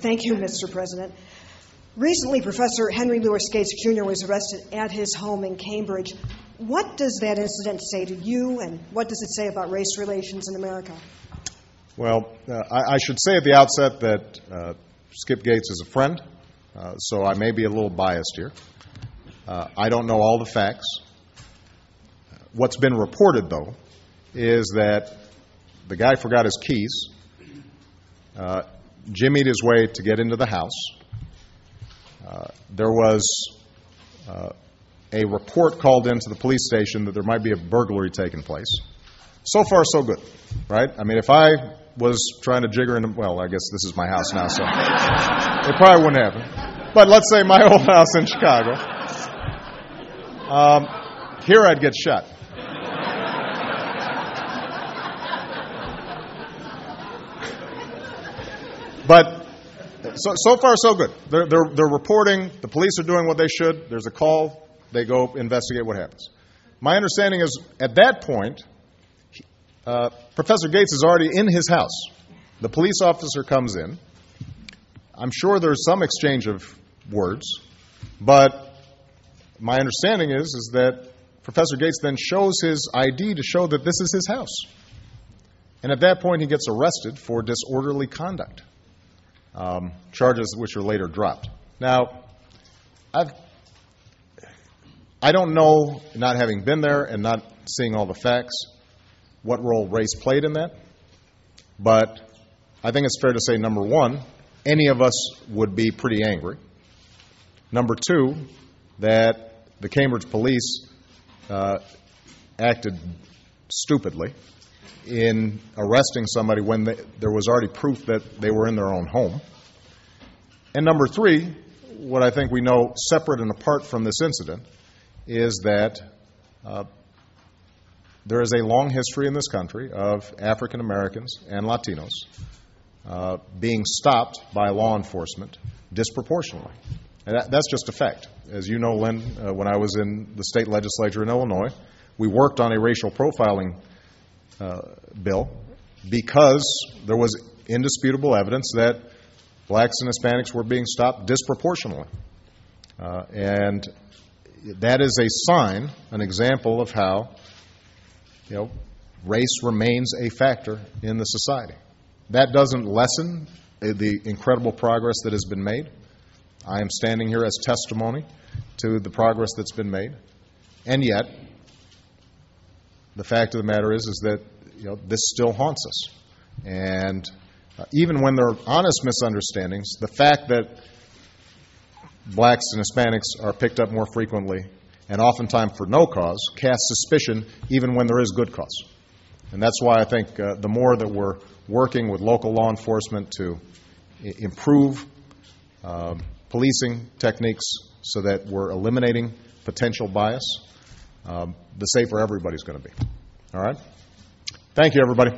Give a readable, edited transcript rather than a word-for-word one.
Thank you, Mr. President. Recently, Professor Henry Louis Gates, Jr. was arrested at his home in Cambridge. What does that incident say to you, and what does it say about race relations in America? Well, I should say at the outset that Skip Gates is a friend, so I may be a little biased here. I don't know all the facts. What's been reported, though, is that the guy forgot his keys, jimmied his way to get into the house. There was a report called into the police station that there might be a burglary taking place. So far, so good, right? I mean, if I was trying to jigger into, well, I guess this is my house now, so it probably wouldn't happen. But let's say my old house in Chicago. Here I'd get shot. But so far, so good. They're reporting. The police are doing what they should. There's a call. They go investigate what happens. My understanding is, at that point, Professor Gates is already in his house. The police officer comes in. I'm sure there's some exchange of words, but my understanding is that Professor Gates then shows his ID to show that this is his house. And at that point, he gets arrested for disorderly conduct. Charges which are later dropped. Now, I don't know, not having been there and not seeing all the facts, what role race played in that. But I think it's fair to say, number one, any of us would be pretty angry. Number two, that the Cambridge police acted stupidly in arresting somebody when there was already proof that they were in their own home. And number three, what I think we know separate and apart from this incident is that there is a long history in this country of African Americans and Latinos being stopped by law enforcement disproportionately. And that's just a fact. As you know, Lynn, when I was in the state legislature in Illinois, we worked on a racial profiling bill because there was indisputable evidence that blacks and Hispanics were being stopped disproportionately. And that is a sign, an example of how, race remains a factor in the society. That doesn't lessen the incredible progress that has been made. I am standing here as testimony to the progress that's been made. And yet, the fact of the matter is that this still haunts us. And even when there are honest misunderstandings, the fact that blacks and Hispanics are picked up more frequently and oftentimes for no cause casts suspicion even when there is good cause. And that's why I think the more that we're working with local law enforcement to improve policing techniques so that we're eliminating potential bias, the safer everybody's going to be. All right? Thank you, everybody.